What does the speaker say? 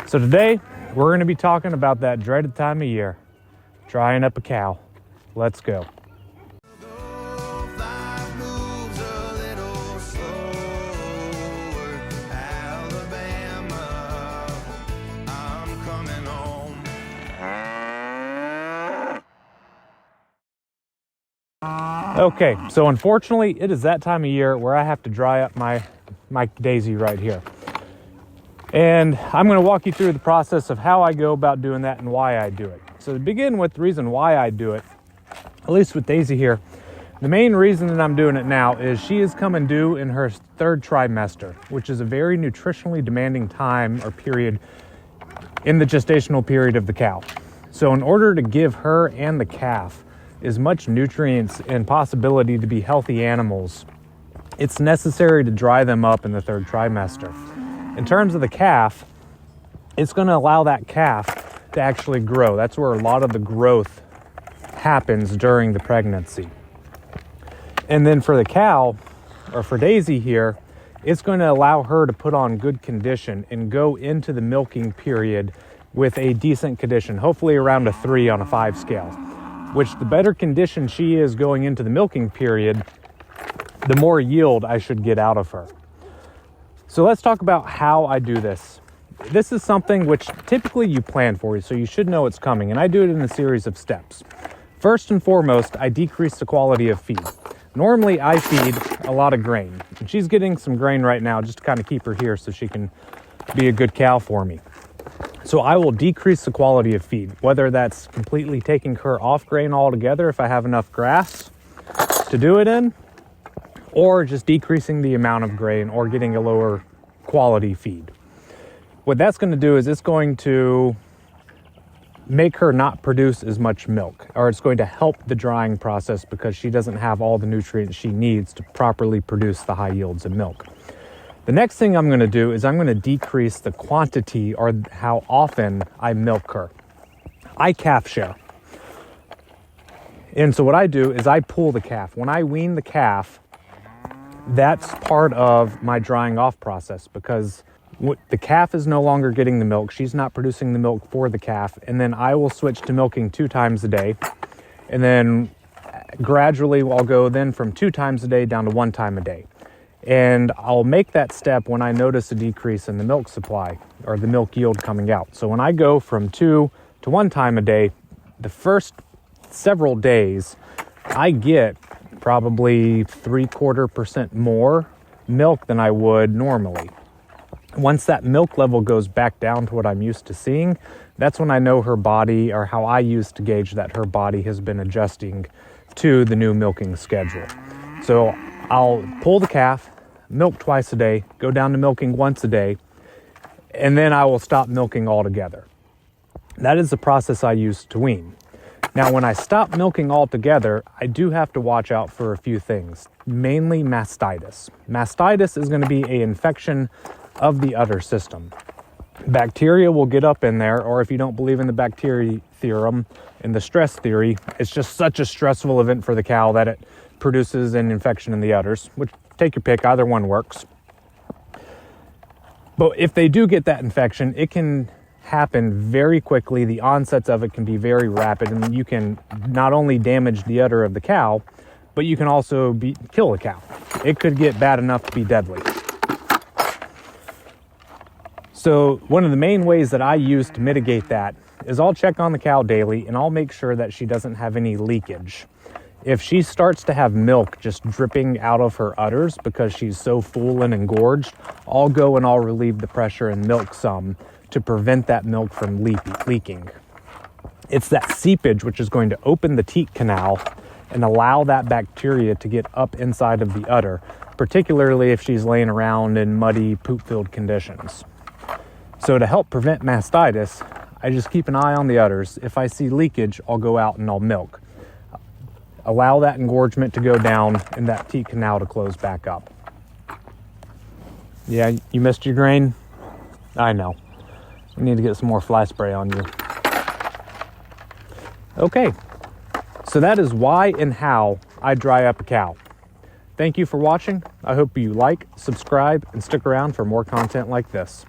So today, we're going to be talking about that dreaded time of year, drying up a cow. Let's go. Okay, so unfortunately, it is that time of year where I have to dry up my Daisy right here. And I'm going to walk you through the process of how I go about doing that and why I do it. So to begin with, the reason why I do it, at least with Daisy here, the main reason that I'm doing it now is she is coming due in her third trimester, which is a very nutritionally demanding time or period in the gestational period of the cow. So in order to give her and the calf as much nutrients and possibility to be healthy animals, it's necessary to dry them up in the third trimester. In terms of the calf, it's going to allow that calf to actually grow. That's where a lot of the growth happens during the pregnancy. And then for the cow, or for Daisy here, it's going to allow her to put on good condition and go into the milking period with a decent condition, hopefully around a 3 on a 5 scale, which the better condition she is going into the milking period, the more yield I should get out of her. So let's talk about how I do this. This is something which typically you plan for, so you should know it's coming, and I do it in a series of steps. First and foremost, I decrease the quality of feed. Normally, I feed a lot of grain, and she's getting some grain right now just to kind of keep her here so she can be a good cow for me. So I will decrease the quality of feed, whether that's completely taking her off grain altogether if I have enough grass to do it in, or just decreasing the amount of grain or getting a lower quality feed. What that's going to do is it's going to make her not produce as much milk, or it's going to help the drying process because she doesn't have all the nutrients she needs to properly produce the high yields of milk. The next thing I'm going to do is I'm going to decrease the quantity or how often I milk her. I calf share. And so what I do is I pull the calf. When I wean the calf, that's part of my drying off process because the calf is no longer getting the milk. She's not producing the milk for the calf. And then I will switch to milking 2 times a day. And then gradually I'll go then from 2 times a day down to 1 time a day. And I'll make that step when I notice a decrease in the milk supply or the milk yield coming out. So when I go from 2 to 1 time a day, the first several days, I get probably 3/4% more milk than I would normally. Once that milk level goes back down to what I'm used to seeing, that's when I know her body, or how I used to gauge that her body has been adjusting to the new milking schedule. So I'll pull the calf, milk twice a day, go down to milking once a day, and then I will stop milking altogether. That is the process I use to wean. Now, when I stop milking altogether, I do have to watch out for a few things, mainly mastitis. Mastitis is going to be an infection of the udder system. Bacteria will get up in there, or if you don't believe in the bacteria theorem and the stress theory, it's just such a stressful event for the cow that it produces an infection in the udders, which take your pick, either one works. But if they do get that infection, it can happen very quickly. The onsets of it can be very rapid, and you can not only damage the udder of the cow, but you can also kill the cow. It could get bad enough to be deadly. So one of the main ways that I use to mitigate that is I'll check on the cow daily, and I'll make sure that she doesn't have any leakage. If she starts to have milk just dripping out of her udders because she's so full and engorged, I'll go and I'll relieve the pressure and milk some to prevent that milk from leaking. It's that seepage which is going to open the teat canal and allow that bacteria to get up inside of the udder, particularly if she's laying around in muddy, poop-filled conditions. So to help prevent mastitis, I just keep an eye on the udders. If I see leakage, I'll go out and I'll milk. Allow that engorgement to go down and that teat canal to close back up. Yeah, you missed your grain? I know. I need to get some more fly spray on you. Okay, so that is why and how I dry up a cow. Thank you for watching. I hope you like, subscribe, and stick around for more content like this.